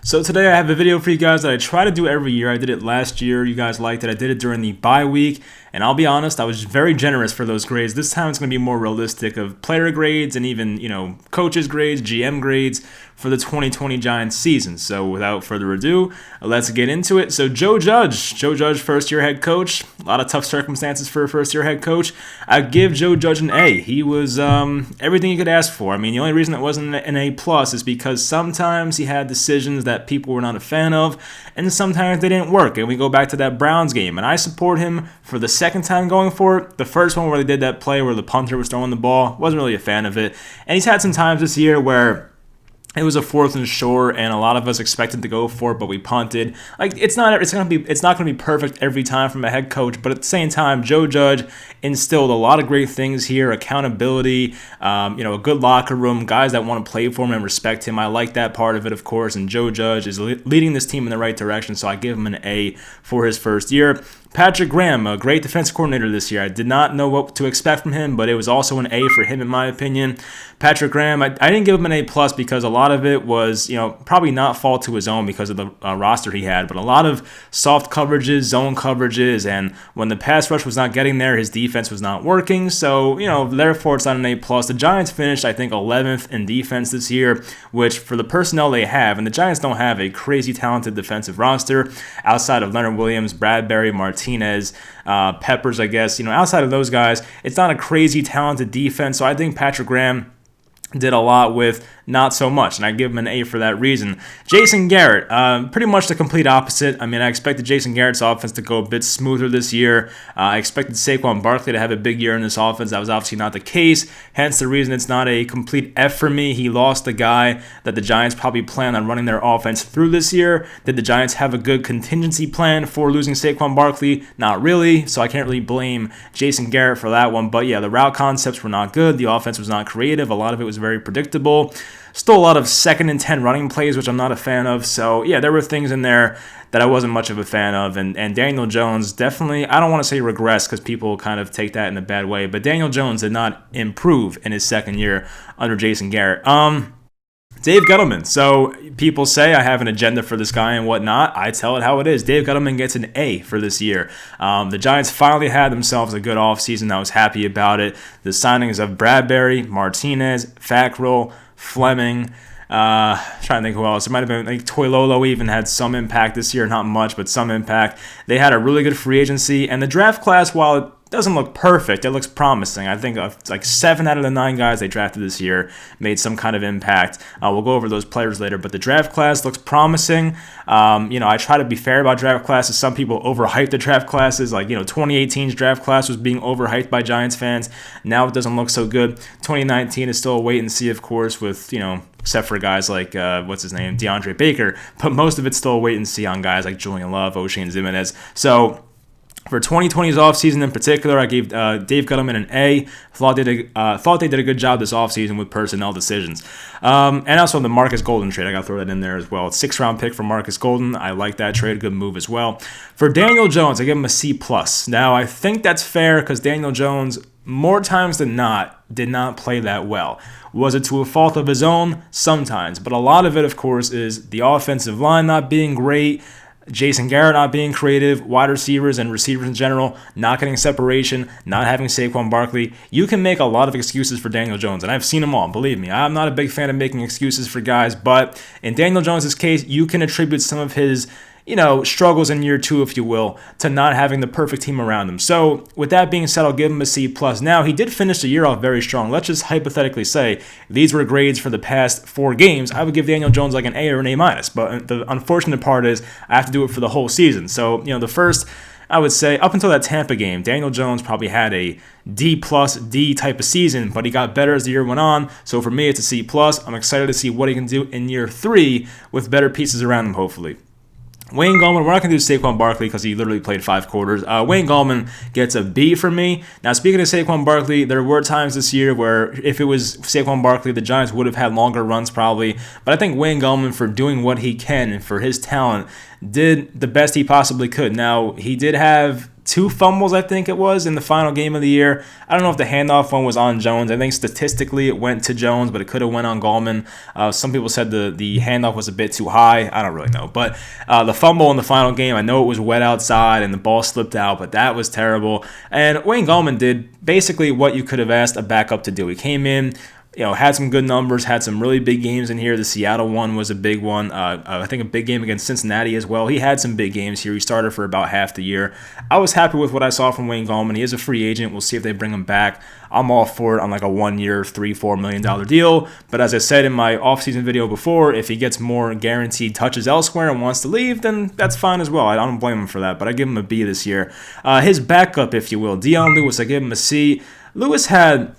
So today I have a video for you guys that I try to do every year. I did it last year. You guys liked it. I did it during the bye week. And I'll be honest, I was very generous for those grades. This time it's going to be more realistic of player grades and even, coaches grades, GM grades for the 2020 Giants season. So without further ado, let's get into it. So Joe Judge, first-year head coach. A lot of tough circumstances for a first-year head coach. I give Joe Judge an A. He was everything you could ask for. I mean, the only reason it wasn't an A+ is because sometimes he had decisions that people were not a fan of, and sometimes they didn't work. And we go back to that Browns game, and I support him for the second time going for it. The first one where they did that play where the punter was throwing the ball, wasn't really a fan of it. And he's had some times this year where it was a 4th and short, and a lot of us expected to go for it, but we punted. It's not going to be perfect every time from a head coach, but at the same time, Joe Judge instilled a lot of great things here: accountability, a good locker room, guys that want to play for him and respect him. I like that part of it, of course. And Joe Judge is leading this team in the right direction, so I give him an A for his first year. Patrick Graham, a great defensive coordinator this year. I did not know what to expect from him, but it was also an A for him in my opinion. Patrick Graham, I didn't give him an A+ because a lot of it was, probably not fault to his own because of the roster he had, but a lot of soft coverages, zone coverages, and when the pass rush was not getting there, his defense was not working. So, therefore it's not an A+. The Giants finished, I think, 11th in defense this year, which for the personnel they have, and the Giants don't have a crazy talented defensive roster outside of Leonard Williams, Bradberry, Martinez, Peppers, I guess. Outside of those guys, it's not a crazy talented defense. So I think Patrick Graham did a lot with not so much, and I give him an A for that reason. Jason Garrett, pretty much the complete opposite. I mean, I expected Jason Garrett's offense to go a bit smoother this year. I expected Saquon Barkley to have a big year in this offense. That was obviously not the case, hence the reason it's not a complete F for me. He lost the guy that the Giants probably plan on running their offense through this year. Did the Giants have a good contingency plan for losing Saquon Barkley? Not really, so I can't really blame Jason Garrett for that one. But yeah, the route concepts were not good. The offense was not creative. A lot of it was very predictable. Still a lot of 2nd and 10 running plays, which I'm not a fan of. So, yeah, there were things in there that I wasn't much of a fan of. And Daniel Jones definitely, I don't want to say regressed because people kind of take that in a bad way, but Daniel Jones did not improve in his second year under Jason Garrett. Dave Gettleman. So people say I have an agenda for this guy and whatnot. I tell it how it is. Dave Gettleman gets an A for this year. The Giants finally had themselves a good offseason. I was happy about it. The signings of Bradberry, Martinez, Fackrell, Fleming, trying to think who else. It might have been Toilolo even had some impact this year. Not much, but some impact. They had a really good free agency. And the draft class, while it doesn't look perfect, it looks promising. I think 7 out of the 9 guys they drafted this year made some kind of impact. We'll go over those players later, but the draft class looks promising. I try to be fair about draft classes. Some people overhype the draft classes. 2018's draft class was being overhyped by Giants fans. Now it doesn't look so good. 2019 is still a wait and see, of course, with, except for guys like, DeAndre Baker. But most of it's still a wait and see on guys like Julian Love, O'Shane Jimenez. So for 2020's offseason in particular, I gave Dave Gettleman an A. Thought they did a good job this offseason with personnel decisions. And also the Marcus Golden trade. I got to throw that in there as well. It's 6th-round pick for Marcus Golden. I like that trade. Good move as well. For Daniel Jones, I give him a C+. Now, I think that's fair because Daniel Jones, more times than not, did not play that well. Was it to a fault of his own? Sometimes. But a lot of it, of course, is the offensive line not being great, Jason Garrett not being creative, wide receivers and receivers in general not getting separation, not having Saquon Barkley. You can make a lot of excuses for Daniel Jones, and I've seen them all, believe me. I'm not a big fan of making excuses for guys, but in Daniel Jones' case, you can attribute some of his struggles in year 2, if you will, to not having the perfect team around him. So with that being said, I'll give him a C+. Now, he did finish the year off very strong. Let's just hypothetically say these were grades for the past 4 games. I would give Daniel Jones like an A or an A-. But the unfortunate part is I have to do it for the whole season. So, the first, I would say, up until that Tampa game, Daniel Jones probably had a D+, D type of season, but he got better as the year went on. So for me, it's a C+. I'm excited to see what he can do in year 3 with better pieces around him, hopefully. Wayne Gallman, we're not going to do Saquon Barkley because he literally played 5 quarters. Wayne Gallman gets a B for me. Now, speaking of Saquon Barkley, there were times this year where if it was Saquon Barkley, the Giants would have had longer runs probably. But I think Wayne Gallman, for doing what he can and for his talent, did the best he possibly could. Now, he did have 2 fumbles, I think it was, in the final game of the year. I don't know if the handoff one was on Jones. I think statistically it went to Jones, but it could have went on Gallman. Some people said the handoff was a bit too high. I don't really know. But the fumble in the final game, I know it was wet outside and the ball slipped out, but that was terrible. And Wayne Gallman did basically what you could have asked a backup to do. He came in, had some good numbers, had some really big games in here. The Seattle one was a big one. I think a big game against Cincinnati as well. He had some big games here. He started for about half the year. I was happy with what I saw from Wayne Gallman. He is a free agent. We'll see if they bring him back. I'm all for it on like a 1 year, $3-4 million deal. But as I said in my offseason video before, if he gets more guaranteed touches elsewhere and wants to leave, then that's fine as well. I don't blame him for that, but I give him a B this year. His backup, if you will, Dion Lewis, I give him a C. Lewis had,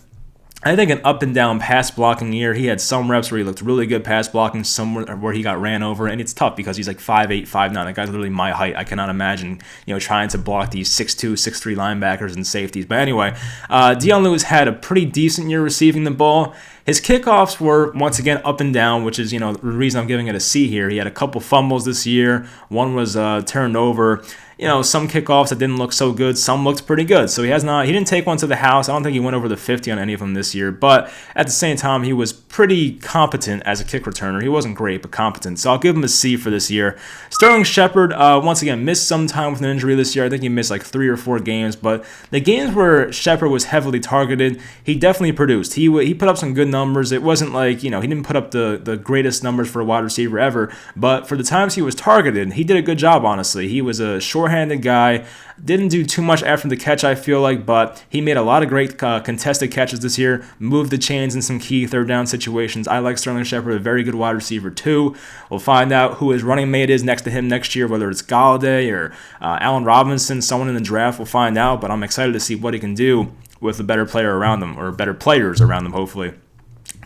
I think, an up and down pass blocking year. He had some reps where he looked really good pass blocking, some where he got ran over, and it's tough because he's like 5'8", 5'9". That guy's literally my height. I cannot imagine, trying to block these 6'2", 6'3" linebackers and safeties. But anyway, Dion Lewis had a pretty decent year receiving the ball. His kickoffs were, once again, up and down, which is, the reason I'm giving it a C here. He had a couple fumbles this year. One was turned over. Some kickoffs that didn't look so good. Some looked pretty good. So he didn't take one to the house. I don't think he went over the 50 on any of them this year. But at the same time, he was pretty competent as a kick returner. He wasn't great, but competent. So I'll give him a C for this year. Sterling Shepard, once again, missed some time with an injury this year. I think he missed like 3 or 4 games. But the games where Shepard was heavily targeted, he definitely produced. He put up some good numbers. It wasn't like, he didn't put up the greatest numbers for a wide receiver ever. But for the times he was targeted, he did a good job, honestly. He was a short-handed guy. Didn't do too much after the catch, I feel like, but he made a lot of great contested catches this year, moved the chains in some key third down situations. I like Sterling Shepard, a very good wide receiver too. We'll find out who his running mate is next to him next year, whether it's Galladay or Allen Robinson, someone in the draft. We'll find out, but I'm excited to see what he can do with a better player around them, or better players around them, hopefully.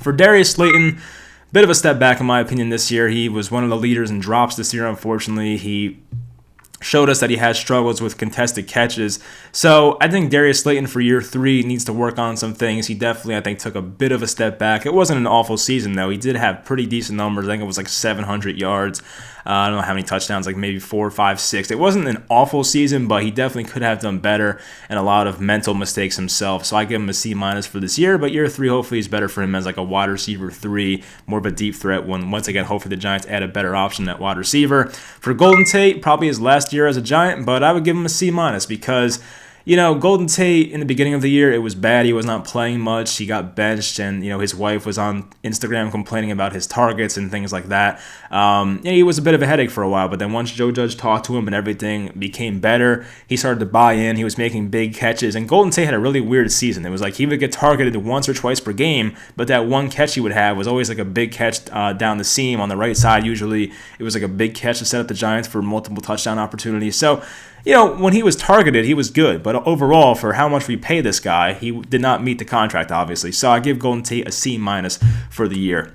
For Darius Slayton, bit of a step back in my opinion this year. He was one of the leaders in drops this year, unfortunately. He showed us that he has struggles with contested catches. So I think Darius Slayton for year 3 needs to work on some things. He definitely, I think, took a bit of a step back. It wasn't an awful season, though. He did have pretty decent numbers. I think it was like 700 yards. I don't know how many touchdowns, like maybe 4, 5, 6. It wasn't an awful season, but he definitely could have done better and a lot of mental mistakes himself. So I give him a C- for this year, but year 3 hopefully is better for him as like a wide receiver 3, more of a deep threat when, once again, hopefully the Giants add a better option at wide receiver. For Golden Tate, probably his last year as a Giant, but I would give him a C- because Golden Tate in the beginning of the year, it was bad. He was not playing much. He got benched, and his wife was on Instagram complaining about his targets and things like that. He was a bit of a headache for a while, but then once Joe Judge talked to him and everything became better, he started to buy in. He was making big catches, and Golden Tate had a really weird season. It was like he would get targeted once or twice per game, but that one catch he would have was always like a big catch down the seam on the right side. Usually, it was like a big catch to set up the Giants for multiple touchdown opportunities. So, when he was targeted, he was good. But overall, for how much we pay this guy, he did not meet the contract, obviously. So I give Golden Tate a C- for the year.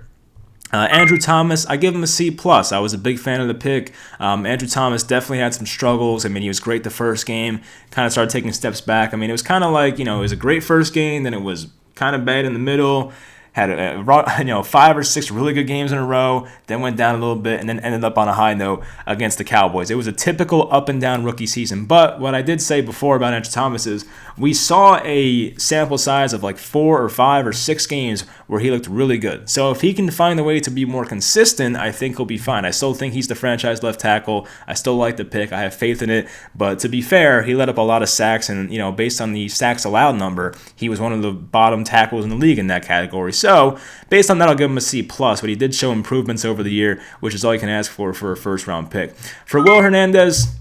Andrew Thomas, I give him a C+. I was a big fan of the pick. Andrew Thomas definitely had some struggles. I mean, he was great the first game, kind of started taking steps back. I mean, it was kind of like, it was a great first game, then it was kind of bad in the middle. Had 5 or 6 really good games in a row, then went down a little bit, and then ended up on a high note against the Cowboys. It was a typical up and down rookie season. But what I did say before about Andrew Thomas is we saw a sample size of like 4 or 5 or 6 games where he looked really good. So if he can find a way to be more consistent, I think he'll be fine. I still think he's the franchise left tackle. I still like the pick. I have faith in it. But to be fair, he let up a lot of sacks, and based on the sacks allowed number, he was one of the bottom tackles in the league in that category. So, based on that, I'll give him a C+, but he did show improvements over the year, which is all you can ask for a first-round pick. For Will Hernandez,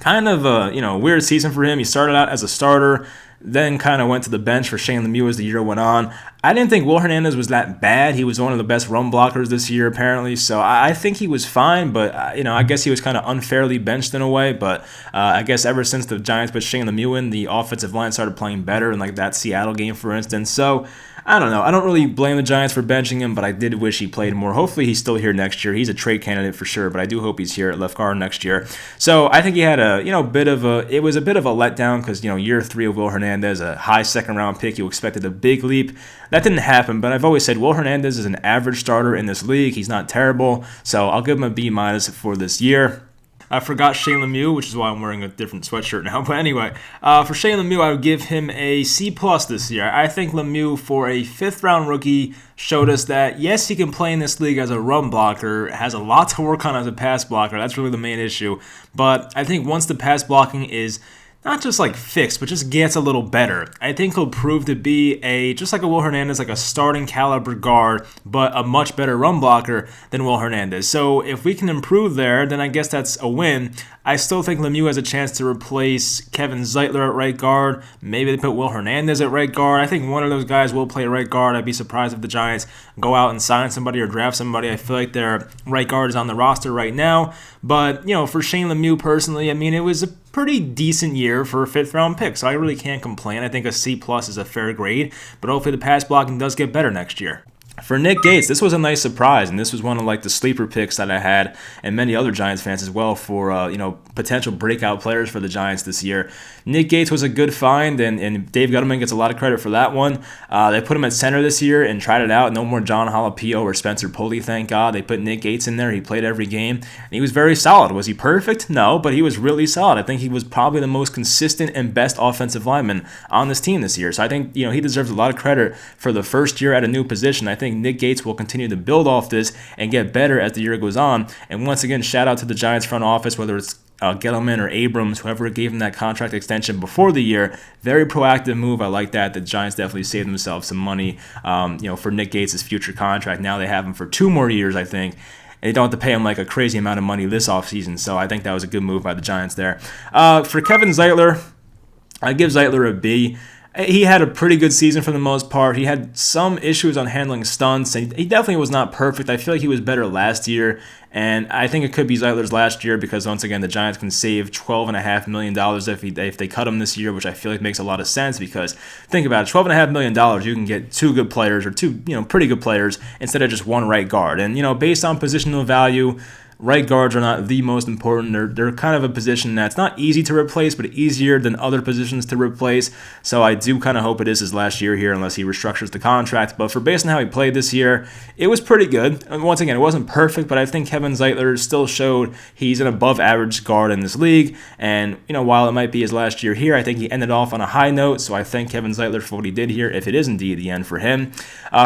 kind of a weird season for him. He started out as a starter, then kind of went to the bench for Shane Lemieux as the year went on. I didn't think Will Hernandez was that bad. He was one of the best run blockers this year, apparently, so I think he was fine, but, I guess he was kind of unfairly benched in a way, but I guess ever since the Giants put Shane Lemieux in, the offensive line started playing better in, like, that Seattle game, for instance, so I don't know. I don't really blame the Giants for benching him, but I did wish he played more. Hopefully he's still here next year. He's a trade candidate for sure, but I do hope he's here at left guard next year. So I think he had a bit of a letdown because year 3 of Will Hernandez, a high second round pick. You expected a big leap. That didn't happen, but I've always said Will Hernandez is an average starter in this league. He's not terrible, so I'll give him a B- for this year. I forgot Shane Lemieux, which is why I'm wearing a different sweatshirt now. But anyway, for Shane Lemieux, I would give him a C+ this year. I think Lemieux, for a 5th-round rookie, showed us that, yes, he can play in this league as a run blocker, has a lot to work on as a pass blocker. That's really the main issue. But I think once the pass blocking is not just like fixed, but just gets a little better, I think he'll prove to be just like a Will Hernandez, like a starting caliber guard, but a much better run blocker than Will Hernandez. So if we can improve there, then I guess that's a win. I still think Lemieux has a chance to replace Kevin Zeitler at right guard. Maybe they put Will Hernandez at right guard. I think one of those guys will play right guard. I'd be surprised if the Giants go out and sign somebody or draft somebody. I feel like their right guard is on the roster right now. But, for Shane Lemieux personally, I mean, it was a pretty decent year for a 5th-round pick, so I really can't complain. I think a C+ is a fair grade, but hopefully the pass blocking does get better next year. For Nick Gates, this was a nice surprise, and this was one of the sleeper picks that I had, and many other Giants fans as well, for potential breakout players for the Giants this year. Nick Gates was a good find, and Dave Gettleman gets a lot of credit for that one. They put him at center this year and tried it out. No more John Jalapio or Spencer Pulley, thank God. They put Nick Gates in there. He played every game, and he was very solid. Was he perfect? No, but he was really solid. I think he was probably the most consistent and best offensive lineman on this team this year. So I think he deserves a lot of credit for the first year at a new position. I think Nick Gates will continue to build off this and get better as the year goes on. And once again, shout out to the Giants front office, whether it's Gettleman or Abrams, whoever gave him that contract extension before the year. Very proactive move. I like that. The Giants definitely saved themselves some money, for Nick Gates' future contract. Now they have him for 2 more years, I think. And they don't have to pay him a crazy amount of money this offseason. So I think that was a good move by the Giants there. For Kevin Zeitler, I give Zeitler a B. He had a pretty good season for the most part. He had some issues on handling stunts, and he definitely was not perfect. I feel like he was better last year, and I think it could be Zeitler's last year because, once again, the Giants can save $12.5 million if they cut him this year, which I feel like makes a lot of sense because, think about it, $12.5 million, you can get 2 good players or 2 pretty good players instead of just 1 right guard. And, based on positional value, right guards are not the most important. They're kind of a position that's not easy to replace, but easier than other positions to replace. So I do kind of hope it is his last year here unless he restructures the contract. But based on how he played this year, it was pretty good. And once again, it wasn't perfect, but I think Kevin Zeitler still showed he's an above average guard in this league. And, while it might be his last year here, I think he ended off on a high note. So I thank Kevin Zeitler for what he did here, if it is indeed the end for him.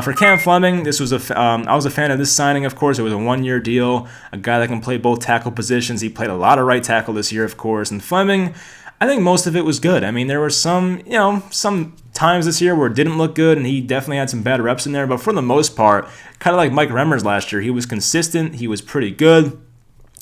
For Cam Fleming, this was I was a fan of this signing, of course. It was a 1-year deal. A guy that can play both tackle positions. He played a lot of right tackle this year, of course. And Fleming, I think most of it was good. I mean, there were some times this year where it didn't look good, and he definitely had some bad reps in there. But for the most part, kind of like Mike Remmers last year, he was consistent. He was pretty good.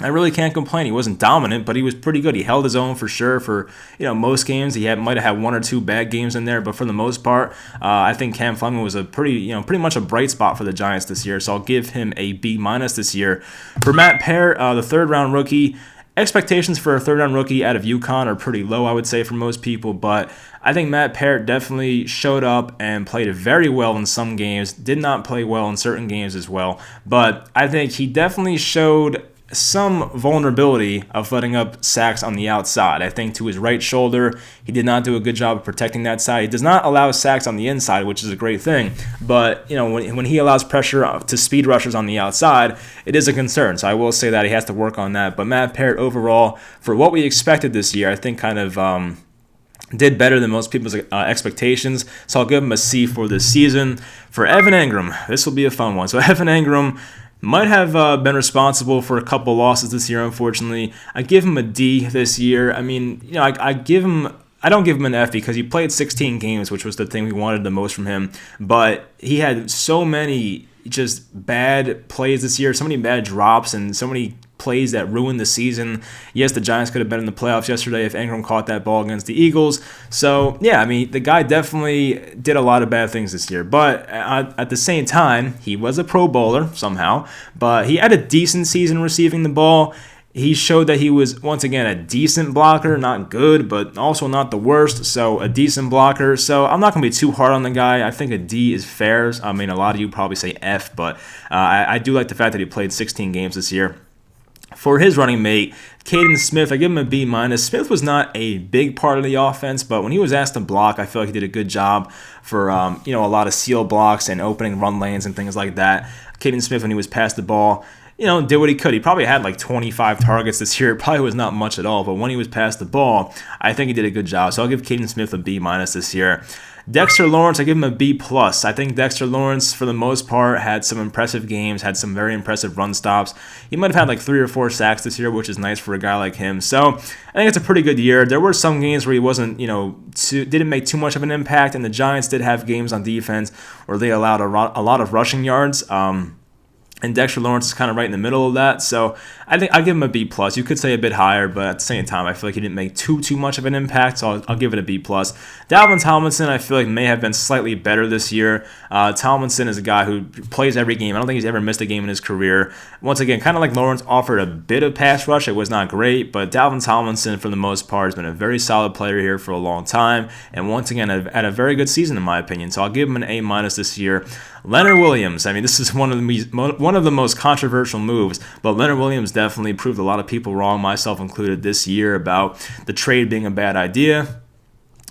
I really can't complain. He wasn't dominant, but he was pretty good. He held his own for sure for most games. He might have had 1 or 2 bad games in there, but for the most part, I think Cam Fleming was a pretty much a bright spot for the Giants this year. So I'll give him a B- this year. For Matt Peart, the 3rd-round rookie. Expectations for a 3rd-round rookie out of UConn are pretty low, I would say, for most people, but I think Matt Peart definitely showed up and played very well in some games, did not play well in certain games as well, but I think he definitely showed some vulnerability of letting up sacks on the outside. I think to his right shoulder, he did not do a good job of protecting that side. He does not allow sacks on the inside, which is a great thing. But, when he allows pressure to speed rushers on the outside, it is a concern. So I will say that he has to work on that. But Matt Peart overall, for what we expected this year, I think kind of did better than most people's expectations. So I'll give him a C for this season. For Evan Engram, this will be a fun one. So Evan Engram might have been responsible for a couple losses this year, unfortunately. I give him a D this year. I mean, I don't give him an F because he played 16 games, which was the thing we wanted the most from him. But he had so many just bad plays this year, so many bad drops, and so many plays that ruined the season. Yes, the Giants could have been in the playoffs yesterday if Engram caught that ball against the Eagles. So, yeah, I mean, the guy definitely did a lot of bad things this year. But at the same time, he was a Pro Bowler somehow. But he had a decent season receiving the ball. He showed that he was, once again, a decent blocker, not good, but also not the worst, so a decent blocker. So I'm not going to be too hard on the guy. I think a D is fair. I mean, a lot of you probably say F, but I do like the fact that he played 16 games this year. For his running mate, Caden Smith, I give him a B-. Smith was not a big part of the offense, but when he was asked to block, I feel like he did a good job for a lot of seal blocks and opening run lanes and things like that. Caden Smith, when he was passed the ball, did what he could. He probably had like 25 targets this year. It probably was not much at all, but when he was past the ball, I think he did a good job. So I'll give Kaden Smith a B- this year. Dexter Lawrence, I give him a B+. I think Dexter Lawrence, for the most part, had some impressive games, had some very impressive run stops. He might have had like 3 or 4 sacks this year, which is nice for a guy like him. So I think it's a pretty good year. There were some games where he wasn't, didn't make too much of an impact, and the Giants did have games on defense where they allowed a lot of rushing yards. And Dexter Lawrence is kind of right in the middle of that. So I think I'll give him a B+. You could say a bit higher, but at the same time, I feel like he didn't make too much of an impact, so I'll give it a B+. Dalvin Tomlinson, I feel like may have been slightly better this year. Tomlinson is a guy who plays every game. I don't think he's ever missed a game in his career. Once again, kind of like Lawrence, offered a bit of pass rush. It was not great, but Dalvin Tomlinson, for the most part, has been a very solid player here for a long time. And once again, had a very good season, in my opinion. So I'll give him an A- this year. Leonard Williams, I mean, this is one of the most controversial moves, but Leonard Williams definitely proved a lot of people wrong, myself included, this year about the trade being a bad idea.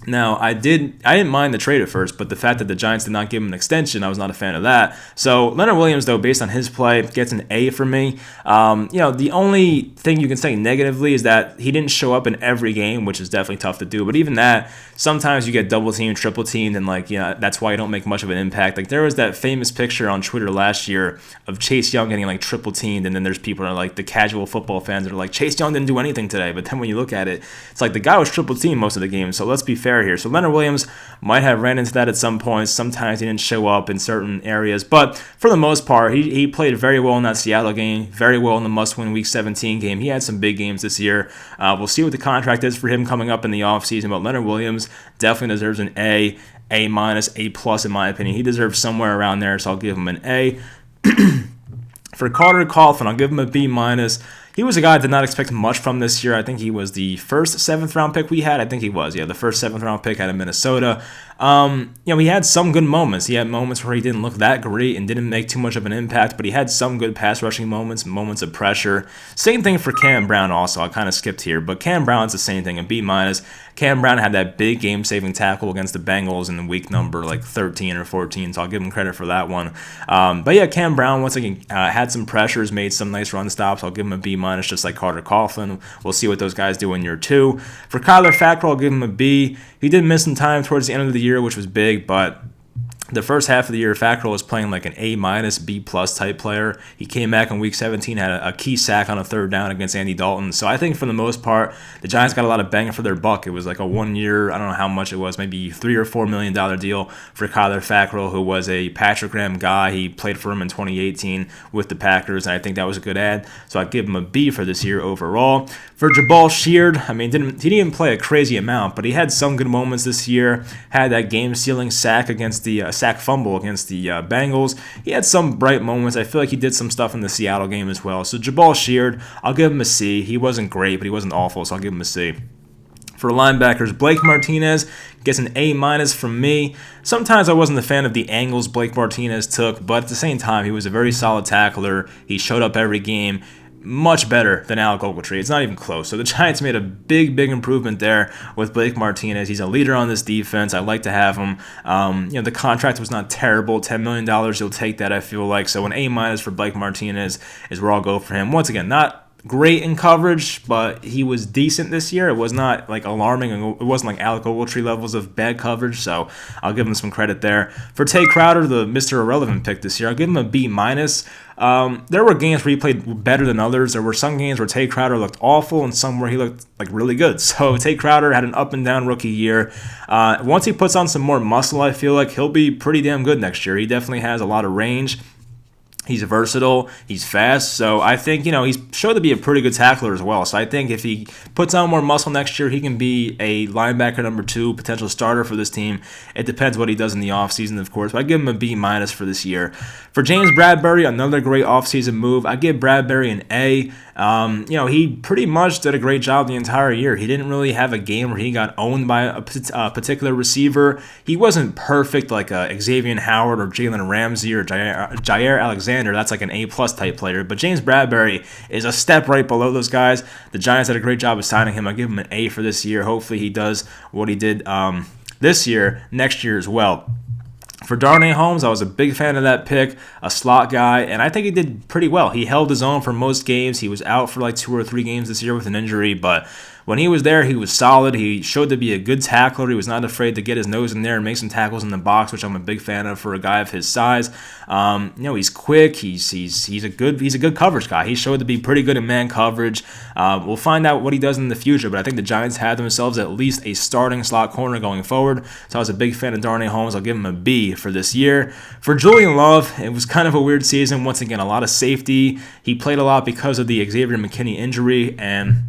Now, I didn't mind the trade at first, but the fact that the Giants did not give him an extension, I was not a fan of that. So Leonard Williams, though, based on his play, gets an A for me. The only thing you can say negatively is that he didn't show up in every game, which is definitely tough to do. But even that, sometimes you get double teamed, triple teamed, and that's why you don't make much of an impact. Like, there was that famous picture on Twitter last year of Chase Young getting like triple teamed, and then there's people that are like the casual football fans that are like, Chase Young didn't do anything today. But then when you look at it, it's like the guy was triple teamed most of the game. So let's be fair here. So Leonard Williams might have ran into that at some points. Sometimes he didn't show up in certain areas, but for the most part, he played very well in that Seattle game, very well in the must-win Week 17 game. He had some big games this year. We'll see what the contract is for him coming up in the offseason, but Leonard Williams definitely deserves an A+, A+ in my opinion. He deserves somewhere around there, so I'll give him an A. For Carter Coughlin, I'll give him a B-. He was a guy I did not expect much from this year. I think he was the first 7th-round pick we had. I think he was, the first 7th-round pick out of Minnesota. He had some good moments. He had moments where he didn't look that great and didn't make too much of an impact, but he had some good pass rushing moments of pressure. Same thing for Cam Brown also. I kind of skipped here, but Cam Brown's the same thing, a B-. Cam Brown had that big game-saving tackle against the Bengals in week number 13 or 14, so I'll give him credit for that one. Cam Brown, once again, had some pressures, made some nice run stops. I'll give him a B-, just like Carter Coughlin. We'll see what those guys do in year 2. For Kyler Fackrell, I'll give him a B. He did miss some time towards the end of the year, which was big, but the first half of the year, Fackrell was playing like an A-, B+ type player. He came back in Week 17, had a key sack on a 3rd down against Andy Dalton. So I think for the most part, the Giants got a lot of bang for their buck. It was like a 1-year, I don't know how much it was, maybe $3 or $4 million deal for Kyler Fackrell, who was a Patrick Graham guy. He played for him in 2018 with the Packers, and I think that was a good ad. So I'd give him a B for this year overall. For Jabaal Sheard, I mean, he didn't play a crazy amount, but he had some good moments this year. Had that game-sealing sack against the sack fumble against the Bengals. He had some bright moments. I feel like he did some stuff in the Seattle game as well. So Jabaal Sheard, I'll give him a C. He wasn't great, but he wasn't awful, so I'll give him a C. For linebackers, Blake Martinez gets an A- from me. Sometimes I wasn't a fan of the angles Blake Martinez took, but at the same time, he was a very solid tackler. He showed up every game. Much better than Alec Ogletree. It's not even close. So the Giants made a big improvement there with Blake Martinez. He's a leader on this defense. I like to have him. The contract was not terrible. $10 million, you'll take that, I feel like. So an A- for Blake Martinez is where I'll go for him. Once again, not great in coverage, but he was decent this year. It was not like alarming, and it wasn't like Alec Ogletree levels of bad coverage, so I'll give him some credit there. For Tae Crowder, the Mr. Irrelevant pick this year, I'll give him a B-. There were games where he played better than others. There were some games where Tae Crowder looked awful and some where he looked like really good. So Tae Crowder had an up and down rookie year. Once he puts on some more muscle, I feel like he'll be pretty damn good next year. He definitely has a lot of range. He's versatile. He's fast. So I think, he's showed to be a pretty good tackler as well. So I think if he puts on more muscle next year, he can be a linebacker number 2, potential starter for this team. It depends what he does in the offseason, of course. But I give him a B- for this year. For James Bradberry, another great offseason move. I give Bradberry an A. He pretty much did a great job the entire year. He didn't really have a game where he got owned by a particular receiver. He wasn't perfect like Xavier Howard or Jalen Ramsey or Jair Alexander. That's like an A+ type player. But James Bradberry is a step right below those guys. The Giants did a great job of signing him. I give him an A for this year. Hopefully he does what he did this year, next year as well. For Darnay Holmes, I was a big fan of that pick, a slot guy, and I think he did pretty well. He held his own for most games. He was out for like 2 or 3 games this year with an injury, but when he was there, he was solid. He showed to be a good tackler. He was not afraid to get his nose in there and make some tackles in the box, which I'm a big fan of for a guy of his size. He's quick. He's a good coverage guy. He showed to be pretty good in man coverage. We'll find out what he does in the future, but I think the Giants had themselves at least a starting slot corner going forward. So I was a big fan of Darnay Holmes. I'll give him a B for this year. For Julian Love, it was kind of a weird season. Once again, a lot of safety. He played a lot because of the Xavier McKinney injury, and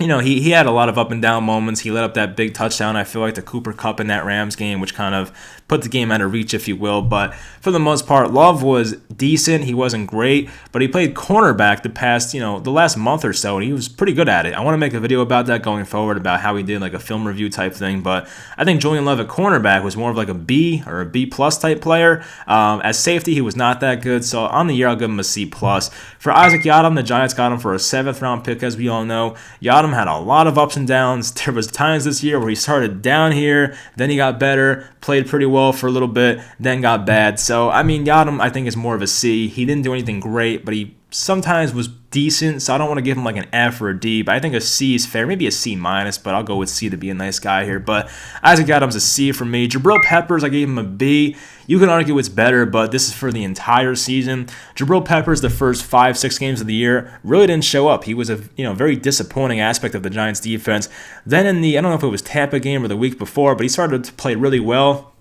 he had a lot of up and down moments. He let up that big touchdown, I feel like, the Cooper Kupp in that Rams game, which kind of put the game out of reach, if you will. But for the most part, Love was decent. He wasn't great, but he played cornerback the last month or so, and he was pretty good at it. I want to make a video about that going forward, about how he did like a film review type thing. But I think Julian Love at cornerback was more of like a B or a B plus type player. As safety, he was not that good. So on the year, I'll give him a C plus. For Isaac Yiadom, the Giants got him for a 7th round pick, as we all know. Yiadom had a lot of ups and downs. There was times this year where he started down here, then he got better, played pretty well for a little bit, then got bad. So, Yiadom, I think, is more of a C. He didn't do anything great, but he sometimes was decent, so I don't want to give him like an F or a D, but I think a C is fair. Maybe a C minus, but I'll go with C to be a nice guy here. But Isaac Yiadom's a C for me. Jabrill Peppers, I gave him a B. You can argue it's better, but this is for the entire season. Jabrill Peppers, the first 5-6 games of the year, really didn't show up. He was a very disappointing aspect of the Giants defense. Then in the, I don't know if it was Tampa game or the week before, but he started to play really well.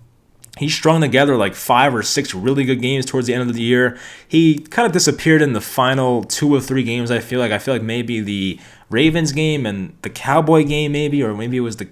He strung together like 5 or 6 really good games towards the end of the year. He kind of disappeared in the final 2 or 3 games, I feel like maybe the Ravens game and the Cowboy game or maybe it was the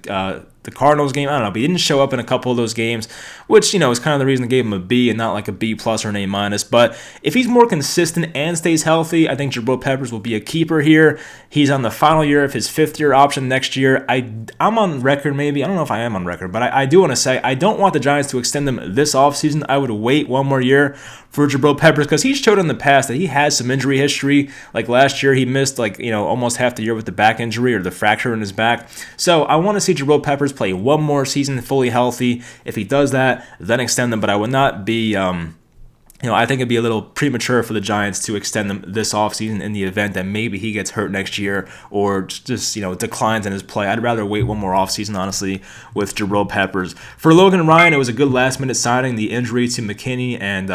Cardinals game. I don't know, but he didn't show up in a couple of those games, which, is kind of the reason I gave him a B and not like a B plus or an A minus. But if he's more consistent and stays healthy, I think Jabrill Peppers will be a keeper here. He's on the final year of his 5th-year option next year. I'm on record, maybe. I don't know if I am on record, but I do want to say I don't want the Giants to extend him this offseason. I would wait 1 more year for Jabrill Peppers because he's showed in the past that he has some injury history. Like last year, he missed almost half the year with the back injury or the fracture in his back. So I want to see Jabrill Peppers play 1 more season fully healthy. If he does that, then extend them. But I would not be, I think it'd be a little premature for the Giants to extend them this offseason in the event that maybe he gets hurt next year or just, declines in his play. I'd rather wait 1 more offseason, honestly, with Jabrill Peppers. For Logan Ryan, it was a good last-minute signing. The injury to McKinney and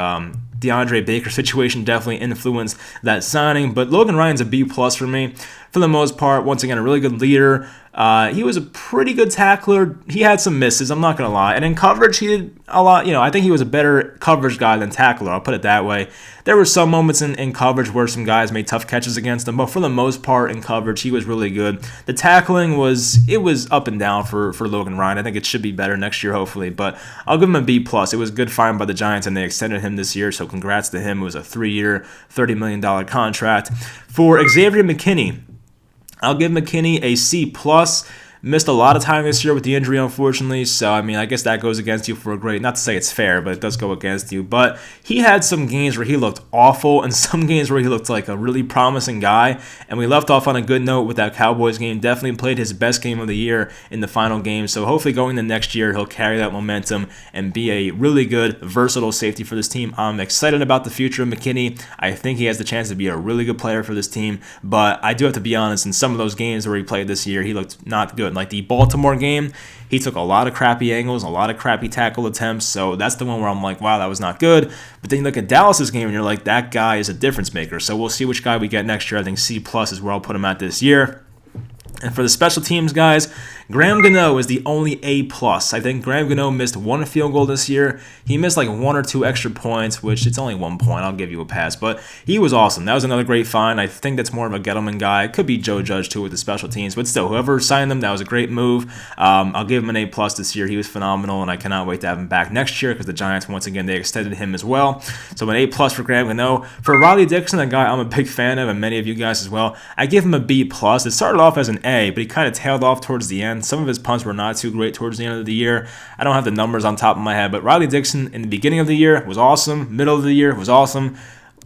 DeAndre Baker situation definitely influenced that signing, but Logan Ryan's a B plus for me. For the most part, once again, a really good leader. He was a pretty good tackler. He had some misses, I'm not going to lie. And in coverage, he did a lot. I think he was a better coverage guy than tackler. I'll put it that way. There were some moments in coverage where some guys made tough catches against him, but for the most part in coverage, he was really good. The tackling was up and down for Logan Ryan. I think it should be better next year, hopefully, but I'll give him a B+. It was a good find by the Giants, and they extended him this year, so congrats to him. It was a 3-year, $30 million contract. For Xavier McKinney, I'll give McKinney a C+. Missed a lot of time this year with the injury, unfortunately, so I guess that goes against you for a grade. Not to say it's fair, but it does go against you. But he had some games where he looked awful and some games where he looked like a really promising guy, and we left off on a good note with that Cowboys game. Definitely played his best game of the year in the final game, so hopefully going into next year, he'll carry that momentum and be a really good, versatile safety for this team. I'm excited about the future of McKinney. I think he has the chance to be a really good player for this team, but I do have to be honest, in some of those games where he played this year, he looked not good. Like the Baltimore game, he took a lot of crappy angles, a lot of crappy tackle attempts, so that's the one where I'm like, wow, that was not good. But then you look at Dallas's game and you're like, that guy is a difference maker. So we'll see which guy we get next year. I think C+ is where I'll put him at this year. And for the special teams guys, Graham Gano is the only A+. I think Graham Gano missed 1 field goal this year. He missed like 1 or 2 extra points, which it's only 1 point. I'll give you a pass. But he was awesome. That was another great find. I think that's more of a Gettleman guy. It could be Joe Judge too with the special teams. But still, whoever signed him, that was a great move. I'll give him an A+ this year. He was phenomenal, and I cannot wait to have him back next year because the Giants, once again, they extended him as well. So an A+ for Graham Gano. For Riley Dixon, a guy I'm a big fan of, and many of you guys as well, I give him a B+. It started off as an A, but he kind of tailed off towards the end. Some of his punts were not too great towards the end of the year. I don't have the numbers on top of my head, but Riley Dixon in the beginning of the year was awesome. Middle of the year was awesome.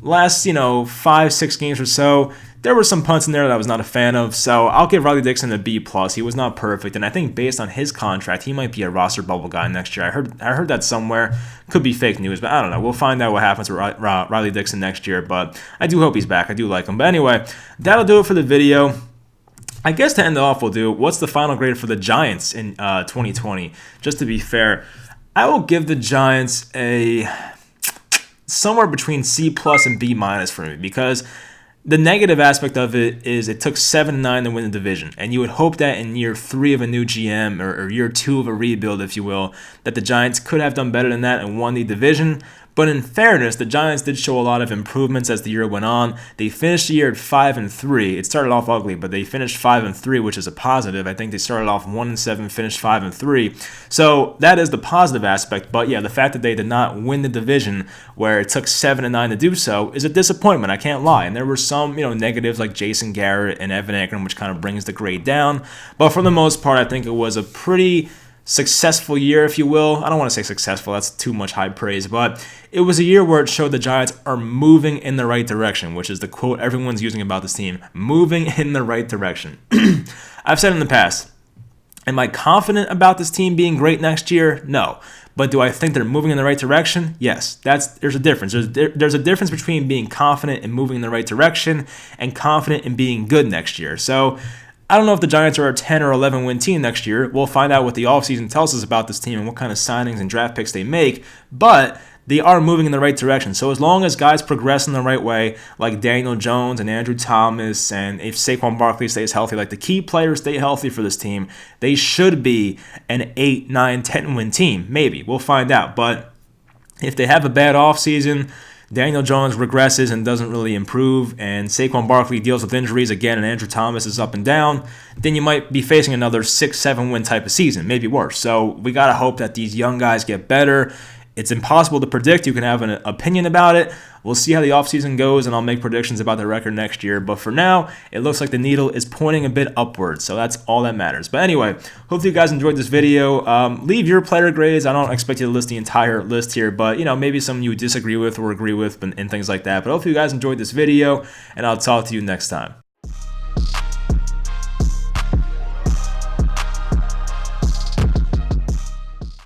last, 5-6 games or so, there were some punts in there that I was not a fan of, so I'll give Riley Dixon a B+. He was not perfect, and I think based on his contract, he might be a roster bubble guy next year. I heard that somewhere. Could be fake news, but I don't know. We'll find out what happens with Riley Dixon next year, but I do hope he's back. I do like him. But anyway, that'll do it for the video. I guess to end it off, we'll do what's the final grade for the Giants in 2020. Just to be fair, I will give the Giants a somewhere between C+ and B- for me, because the negative aspect of it is it took 7-9 to win the division, and you would hope that in year 3 of a new GM or year 2 of a rebuild, if you will, that the Giants could have done better than that and won the division. But in fairness, the Giants did show a lot of improvements as the year went on. They finished the year at 5-3. It started off ugly, but they finished 5-3, which is a positive. I think they started off 1-7, finished 5-3. So that is the positive aspect. But yeah, the fact that they did not win the division, where it took 7-9 to do so, is a disappointment. I can't lie. And there were some, negatives like Jason Garrett and Evan Engram, which kind of brings the grade down. But for the most part, I think it was a pretty successful year, if you will. I don't want to say successful, that's too much high praise, but it was a year where it showed the Giants are moving in the right direction, which is the quote everyone's using about this team: moving in the right direction. I've said in the past, am I confident about this team being great next year? No. But do I think they're moving in the right direction? Yes. There's a difference. There's a difference between being confident and moving in the right direction and confident in being good next year. So I don't know if the Giants are a 10 or 11 win team next year. We'll find out what the offseason tells us about this team and what kind of signings and draft picks they make, but they are moving in the right direction. So as long as guys progress in the right way, like Daniel Jones and Andrew Thomas, and if Saquon Barkley stays healthy, like the key players stay healthy for this team, they should be an 8, 9, 10 win team. Maybe. We'll find out. But if they have a bad offseason, Daniel Jones regresses and doesn't really improve, and Saquon Barkley deals with injuries again, and Andrew Thomas is up and down, then you might be facing another 6-7 win type of season, maybe worse. So we got to hope that these young guys get better. It's impossible to predict. You can have an opinion about it. We'll see how the offseason goes, and I'll make predictions about the record next year. But for now, it looks like the needle is pointing a bit upwards, so that's all that matters. But anyway, hopefully you guys enjoyed this video. Leave your player grades. I don't expect you to list the entire list here, but maybe some you disagree with or agree with and things like that. But hopefully you guys enjoyed this video, and I'll talk to you next time.